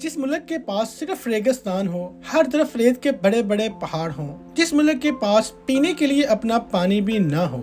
जिस मुल्क के पास सिर्फ रेगिस्तान हो, हर तरफ रेत के बड़े बड़े पहाड़ हों, जिस मुल्क के पास पीने के लिए अपना पानी भी ना हो,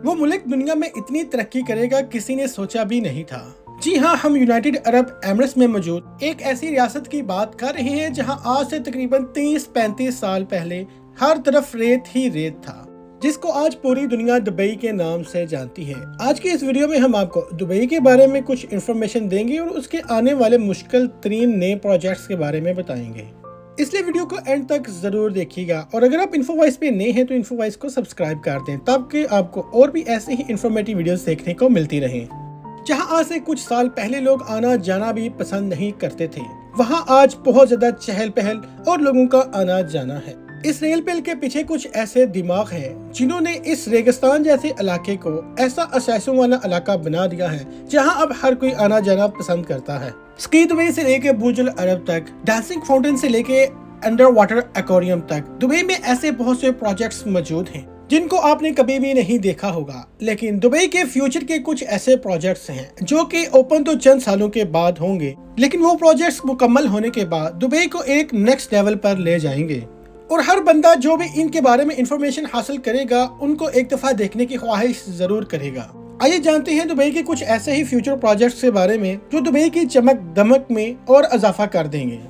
वो मुल्क दुनिया में इतनी तरक्की करेगा किसी ने सोचा भी नहीं था। जी हाँ, हम यूनाइटेड अरब एमिरेट्स में मौजूद एक ऐसी रियासत की बात कर रहे हैं जहां आज से तकरीबन 30-35 साल पहले हर तरफ रेत ही रेत था, जिसको आज पूरी दुनिया दुबई के नाम से जानती है। आज की इस वीडियो में हम आपको दुबई के बारे में कुछ इन्फॉर्मेशन देंगे और उसके आने वाले मुश्किल तरीन नए प्रोजेक्ट्स के बारे में बताएंगे, इसलिए वीडियो को एंड तक जरूर देखिएगा। और अगर आप इन्फोवाइस पे नए हैं तो इन्फोवाइस को सब्सक्राइब कर दें ताकि आपको और भी ऐसे ही इन्फॉर्मेटिव वीडियोस देखने को मिलती रहें। जहां आज से कुछ साल पहले लोग आना जाना भी पसंद नहीं करते थे, वहां आज बहुत ज्यादा चहल पहल और लोगों का आना जाना है। इस रेल पेल के पीछे कुछ ऐसे दिमाग हैं जिन्होंने इस रेगिस्तान जैसे इलाके को ऐसा असाइसों वाला इलाका बना दिया है जहां अब हर कोई आना जाना पसंद करता है। स्की दुबई से लेके बुर्ज अल अरब तक, डांसिंग फाउंटेन से लेके अंडर वाटर एक्वेरियम तक, दुबई में ऐसे बहुत से प्रोजेक्ट्स मौजूद हैं जिनको आपने कभी भी नहीं देखा होगा। लेकिन दुबई के फ्यूचर के कुछ ऐसे प्रोजेक्ट्स हैं जो कि ओपन तो चंद सालों के बाद होंगे, लेकिन वो प्रोजेक्ट्स मुकम्मल होने के बाद दुबई को एक नेक्स्ट लेवल पर ले जाएंगे। और हर बंदा जो भी इनके बारे में इंफॉर्मेशन हासिल करेगा उनको एक दफा देखने की ख्वाहिश जरूर करेगा। आइए जानते हैं दुबई के कुछ ऐसे ही फ्यूचर प्रोजेक्ट्स के बारे में जो दुबई की चमक दमक में और इजाफा कर देंगे।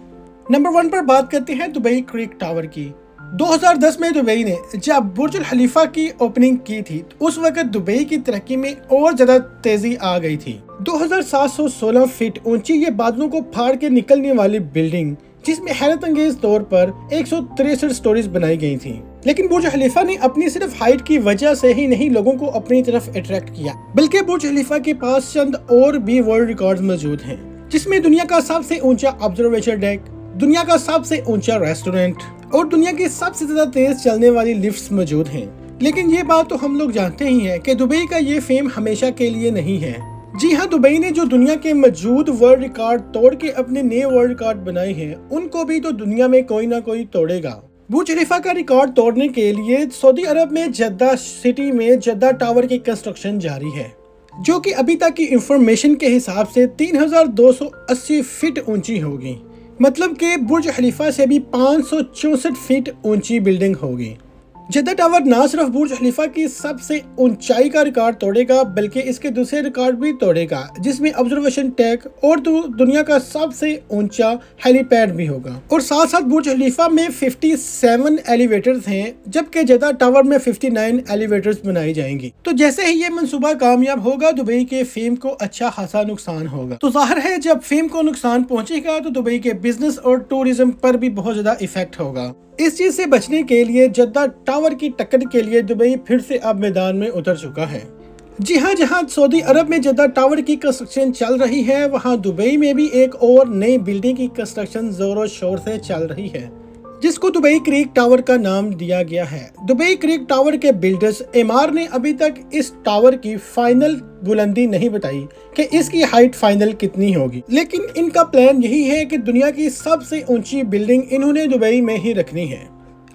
नंबर 1 पर बात करते हैं दुबई क्रिक टावर की। 2010 में दुबई ने जब बुर्ज अल खलीफा की ओपनिंग की थी तो उस वक्त दुबई की तरक्की में और ज्यादा तेजी आ गई थी। 2716 फीट ऊंची ये बादलों को फाड़ के निकलने वाली बिल्डिंग, जिसमें हैरत अंगेज तौर पर 163 स्टोरीज बनाई गई थी। लेकिन बुर्ज खलीफा ने अपनी सिर्फ हाइट की वजह से ही नहीं लोगों को अपनी तरफ अट्रैक्ट किया, बल्कि बुर्ज खलीफा के पास चंद और भी वर्ल्ड रिकॉर्ड्स मौजूद हैं, जिसमें दुनिया का सबसे ऊंचा ऑब्जर्वेशन डेक, दुनिया का सबसे ऊंचा रेस्टोरेंट और दुनिया की सबसे ज्यादा तेज चलने वाली लिफ्ट्स मौजूद हैं। लेकिन ये बात तो हम लोग जानते ही हैं कि दुबई का ये फेम हमेशा के लिए नहीं है। जी हाँ, दुबई ने जो दुनिया के मौजूद वर्ल्ड रिकॉर्ड तोड़ के अपने नए वर्ल्ड रिकॉर्ड बनाए हैं उनको भी तो दुनिया में कोई ना कोई तोड़ेगा। बुर्ज खलीफा का रिकॉर्ड तोड़ने के लिए सऊदी अरब में जद्दा सिटी में जद्दा टावर की कंस्ट्रक्शन जारी है, जो कि अभी तक की इंफॉर्मेशन के हिसाब से 3280 फीट ऊंची होगी। मतलब कि बुर्ज खलीफा से भी 564 फीट ऊंची बिल्डिंग होगी। जद्दा टावर ना सिर्फ बुर्ज खलीफा की सबसे ऊंचाई का रिकॉर्ड तोड़ेगा बल्कि इसके दूसरे रिकॉर्ड भी तोड़ेगा, जिसमें ऑब्जर्वेशन टेक और दुनिया का सबसे ऊंचा हेलीपैड भी होगा। और साथ साथ बुर्ज खलीफा में 57 एलिवेटर्स हैं, जबकि जद्दा टावर में 59 एलिवेटर्स बनाई जाएंगी। तो जैसे ही ये मंसूबा कामयाब होगा दुबई के फेम को अच्छा खासा नुकसान होगा। तो जाहिर है जब फेम को नुकसान पहुंचेगा तो दुबई के बिजनेस और टूरिज्म पर भी बहुत ज्यादा इफेक्ट होगा। इस चीज से बचने के लिए जद्दा टावर की टक्कर के लिए दुबई फिर से अब मैदान में उतर चुका है। जी हाँ, जहां सऊदी अरब में जद्दा टावर की कंस्ट्रक्शन चल रही है, वहां दुबई में भी एक और नई बिल्डिंग की कंस्ट्रक्शन जोरों शोर से चल रही है, जिसको दुबई क्रिक टावर का नाम दिया गया है। दुबई क्रिक टावर के बिल्डर्स एमआर ने अभी तक इस टावर की फाइनल बुलंदी नहीं बताई कि इसकी हाइट फाइनल कितनी होगी, लेकिन इनका प्लान यही है कि दुनिया की सबसे ऊंची बिल्डिंग इन्होंने दुबई में ही रखनी है।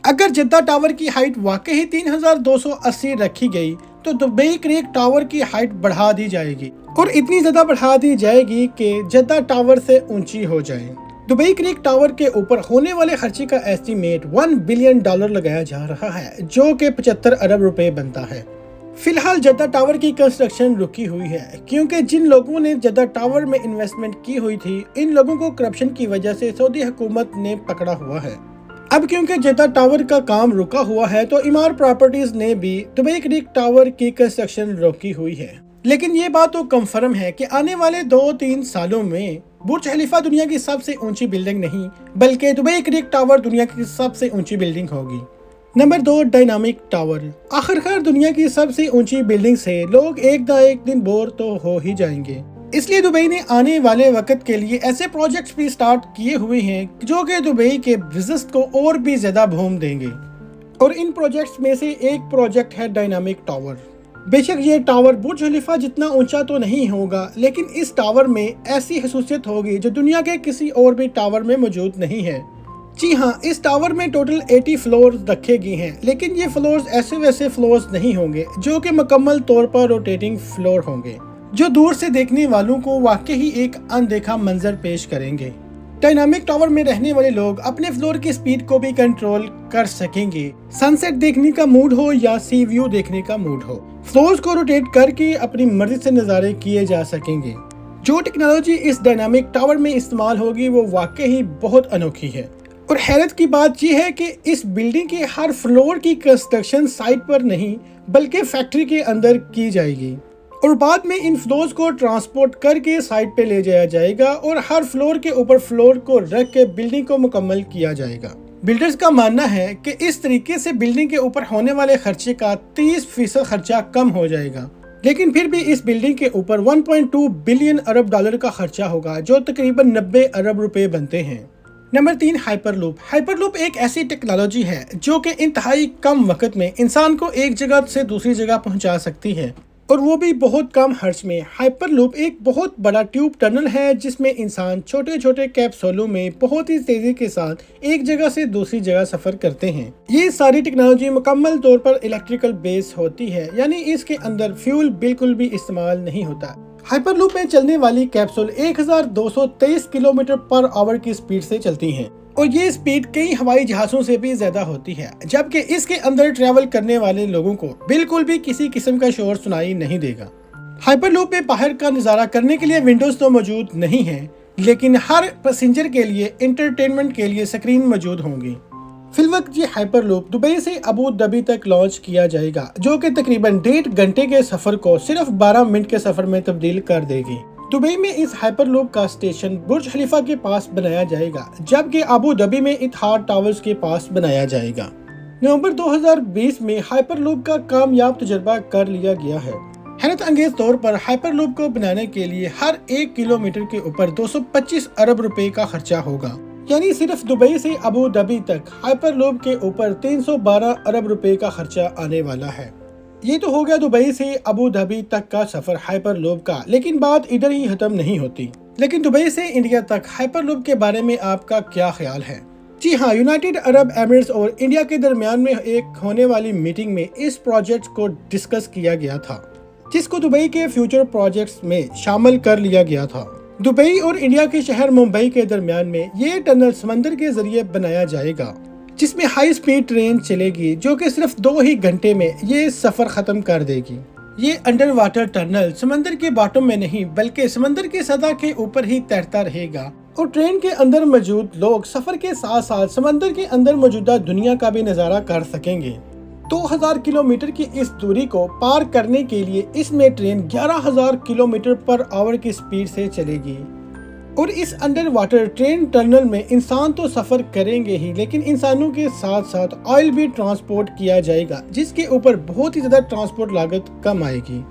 अगर जद्दा टावर की हाइट वाकई 3280 रखी गई तो दुबई क्रिक टावर की हाइट बढ़ा दी जाएगी और इतनी ज्यादा बढ़ा दी जाएगी कि जद्दा टावर से ऊंची हो जाए। दुबई क्रिक टावर के ऊपर होने वाले खर्चे का एस्टीमेट $1 बिलियन लगाया जा रहा है, जो कि 75 अरब रुपए बनता है। फिलहाल जद्दा टावर की कंस्ट्रक्शन रुकी हुई है क्योंकि जिन लोगों ने जद्दा टावर में इन्वेस्टमेंट की हुई थी, इन लोगों को करप्शन की वजह से सऊदी हुकूमत ने पकड़ा हुआ है। अब क्योंकि जद्दा टावर का काम रुका हुआ है तो इमार प्रॉपर्टीज ने भी दुबई क्रिक टावर की कंस्ट्रक्शन रोकी हुई है। लेकिन ये बात तो कंफर्म है कि आने वाले 2-3 सालों में बुर्ज खलीफा दुनिया की सबसे ऊंची बिल्डिंग नहीं बल्कि दुबई क्रिक टावर दुनिया की सबसे ऊंची बिल्डिंग होगी। Number 2, dynamic tower. आखिरकार दुनिया की सबसे ऊंची बिल्डिंग से लोग एक दिन बोर तो हो ही जाएंगे, इसलिए दुबई ने आने वाले वक्त के लिए ऐसे प्रोजेक्ट्स भी स्टार्ट किए हुए हैं जो कि दुबई के बिजनेस को और भी ज्यादा भूम देंगे। और इन प्रोजेक्ट्स में से एक प्रोजेक्ट है डायनामिक टावर। बेशक ये टावर बुर्ज खलीफा जितना ऊंचा तो नहीं होगा, लेकिन इस टावर में ऐसी खसूसियत होगी जो दुनिया के किसी और भी टावर में मौजूद नहीं है। जी हाँ, इस टावर में टोटल 80 फ्लोर्स रखे गए हैं, लेकिन ये फ्लोर्स ऐसे वैसे फ्लोर्स नहीं होंगे जो कि मुकम्मल तौर पर रोटेटिंग फ्लोर होंगे, जो दूर से देखने वालों को वाकई ही एक अनदेखा मंजर पेश करेंगे। डायनामिक टावर में रहने वाले लोग अपने फ्लोर की स्पीड को भी कंट्रोल कर सकेंगे। सनसेट देखने का मूड हो या सी व्यू देखने का मूड हो, फ्लोर्स को रोटेट करके अपनी मर्जी से नज़ारे किए जा सकेंगे। जो टेक्नोलॉजी इस डायनामिक टावर में इस्तेमाल होगी वो वाकई ही बहुत अनोखी है। और हैरत की बात यह है कि इस बिल्डिंग के हर फ्लोर की कंस्ट्रक्शन साइट पर नहीं बल्कि फैक्ट्री के अंदर की जाएगी और बाद में इन फ्लोर्स को ट्रांसपोर्ट करके साइट पे ले जाया जाएगा और हर फ्लोर के ऊपर फ्लोर को रख के बिल्डिंग को मुकम्मल किया जाएगा। बिल्डर्स का मानना है कि इस तरीके से बिल्डिंग के ऊपर होने वाले खर्चे का 30% खर्चा कम हो जाएगा, लेकिन फिर भी इस बिल्डिंग के ऊपर 1.2 बिलियन अरब डॉलर का खर्चा होगा, जो तकरीबन 90 अरब रुपए बनते हैं। Number 3, hyperloop. हाइपरलूप एक ऐसी टेक्नोलॉजी है जो कि इंतहाई कम वक्त में इंसान को एक जगह से दूसरी जगह पहुंचा सकती है और वो भी बहुत कम खर्च में। हाइपरलूप एक बहुत बड़ा ट्यूब टनल है जिसमें इंसान छोटे छोटे कैप्सूलों में बहुत ही तेजी के साथ एक जगह से दूसरी जगह सफर करते हैं। ये सारी टेक्नोलॉजी मुकम्मल तौर पर इलेक्ट्रिकल बेस होती है, यानी इसके अंदर फ्यूल बिल्कुल भी इस्तेमाल नहीं होता। हाइपरलूप में चलने वाली कैप्सूल 1223 किलोमीटर पर आवर की स्पीड से चलती हैं और ये स्पीड कई हवाई जहाज़ों से भी ज्यादा होती है, जबकि इसके अंदर ट्रैवल करने वाले लोगों को बिल्कुल भी किसी किस्म का शोर सुनाई नहीं देगा। हाइपरलूप में बाहर का नज़ारा करने के लिए विंडोज तो मौजूद नहीं है, लेकिन हर पैसेंजर के लिए एंटरटेनमेंट के लिए स्क्रीन मौजूद होंगी। फिलवक्त ये हाइपरलूप दुबई से अबू धाबी तक लॉन्च किया जाएगा, जो कि तकरीबन 1.5 घंटे के सफर को सिर्फ 12 मिनट के सफर में तब्दील कर देगी। दुबई में इस हाइपरलूप का स्टेशन बुर्ज खलीफा के पास बनाया जाएगा, जबकि अबू धाबी में इतिहाद टावर्स के पास बनाया जाएगा। नवंबर 2020 में हाइपरलूप का कामयाब तजर्बा कर लिया गया है। हैरत अंगेज तौर पर हाइपरलूप को बनाने के लिए हर 1 किलोमीटर के ऊपर 225 अरब रुपए का खर्चा होगा, यानी सिर्फ दुबई से अबू धाबी तक हाइपरलूप के ऊपर 312 अरब रुपए का खर्चा आने वाला है। ये तो हो गया दुबई से अबू धाबी तक का सफर हाइपरलूप का, लेकिन बात इधर ही खत्म नहीं होती। लेकिन दुबई से इंडिया तक हाइपरलूप के बारे में आपका क्या ख्याल है? जी हाँ, यूनाइटेड अरब एमिरेट्स और इंडिया के दरमियान में एक होने वाली मीटिंग में इस प्रोजेक्ट को डिस्कस किया गया था, जिसको दुबई के फ्यूचर प्रोजेक्ट्स में शामिल कर लिया गया था। दुबई और इंडिया के शहर मुंबई के दरमियान में ये टनल समंदर के जरिए बनाया जाएगा, जिसमें हाई स्पीड ट्रेन चलेगी जो कि सिर्फ 2 ही घंटे में ये सफर खत्म कर देगी। ये अंडर वाटर टनल समंदर के बॉटम में नहीं बल्कि समंदर की सतह के ऊपर ही तैरता रहेगा और ट्रेन के अंदर मौजूद लोग सफर के साथ साथ समंदर के अंदर मौजूदा दुनिया का भी नजारा कर सकेंगे। 2000 किलोमीटर की इस दूरी को पार करने के लिए इसमें ट्रेन 11,000 किलोमीटर पर आवर की स्पीड से चलेगी और इस अंडर वाटर ट्रेन टनल में इंसान तो सफर करेंगे ही, लेकिन इंसानों के साथ साथ ऑयल भी ट्रांसपोर्ट किया जाएगा, जिसके ऊपर बहुत ही ज्यादा ट्रांसपोर्ट लागत कम आएगी।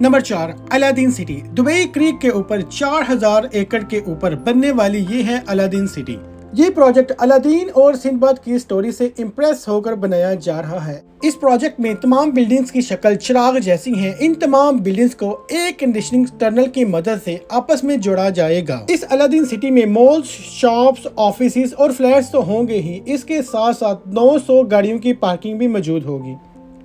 Number 4, Aladdin city. Dubai creek के ऊपर 4000 एकड़ के ऊपर बनने वाली ये है अलादीन सिटी। ये प्रोजेक्ट अलादीन और सिंदबाद की स्टोरी से इम्प्रेस होकर बनाया जा रहा है। इस प्रोजेक्ट में तमाम बिल्डिंग्स की शक्ल चिराग जैसी हैं। इन तमाम बिल्डिंग्स को एक कंडीशनिंग टनल की मदद से आपस में जोड़ा जाएगा। इस अलादीन सिटी में मॉल्स, शॉप्स, ऑफिसेज और फ्लैट्स तो होंगे ही, इसके साथ साथ 900 गाड़ियों की पार्किंग भी मौजूद होगी।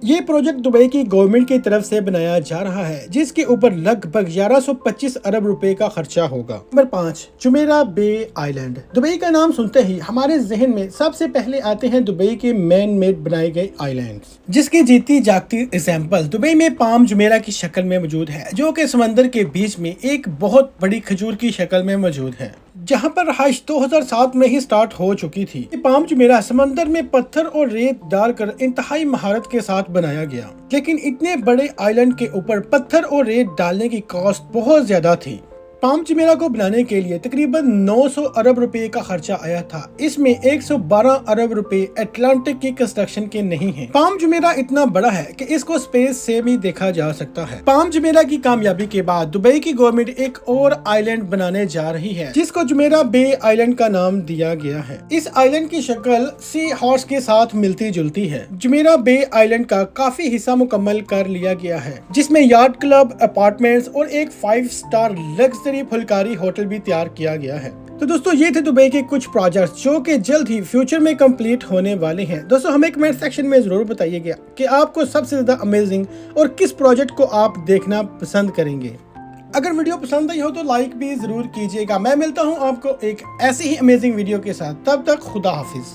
ये प्रोजेक्ट दुबई की गवर्नमेंट की तरफ से बनाया जा रहा है, जिसके ऊपर लगभग 1125 अरब रुपए का खर्चा होगा। नंबर 5, जुमेरा बे आइलैंड। दुबई का नाम सुनते ही हमारे जहन में सबसे पहले आते हैं दुबई के मैन मेड बनाए गए आइलैंड्स, जिसकी जीती जागती एग्जाम्पल दुबई में पाम जुमेरा की शक्ल में मौजूद है, जो कि समंदर के बीच में एक बहुत बड़ी खजूर की शक्ल में मौजूद है, जहां पर रहाइश 2007 में ही स्टार्ट हो चुकी थी। पाम जुमेरा समंदर में पत्थर और रेत डालकर इंतहाई महारत के साथ बनाया गया, लेकिन इतने बड़े आइलैंड के ऊपर पत्थर और रेत डालने की कॉस्ट बहुत ज्यादा थी। पाम जुमेरा को बनाने के लिए तकरीबन 900 अरब रुपए का खर्चा आया था। इसमें 112 अरब रुपए अटलांटिक की कंस्ट्रक्शन के नहीं हैं। पाम जुमेरा इतना बड़ा है कि इसको स्पेस से भी देखा जा सकता है। पाम जुमेरा की कामयाबी के बाद दुबई की गवर्नमेंट एक और आइलैंड बनाने जा रही है, जिसको जुमेरा बे आइलैंड का नाम दिया गया है। इस आइलैंड की शक्ल सी हॉर्स के साथ मिलती जुलती है। जुमेरा बे आइलैंड का काफी हिस्सा मुकम्मल कर लिया गया है, जिसमें यार्ड क्लब, अपार्टमेंट्स और एक 5 स्टार लग्जरी फुलकारी होटल भी तैयार किया गया है। तो दोस्तों, ये थे दुबई के कुछ प्रोजेक्ट्स जो कि जल्द ही फ्यूचर में कंप्लीट होने वाले हैं। दोस्तों, हमें कमेंट सेक्शन में जरूर बताइएगा कि आपको सबसे ज्यादा अमेजिंग और किस प्रोजेक्ट को आप देखना पसंद करेंगे। अगर वीडियो पसंद आई हो तो लाइक भी जरूर कीजिएगा। मैं मिलता हूं आपको एक ऐसी ही अमेजिंग वीडियो के साथ, तब तक खुदा हाफिज।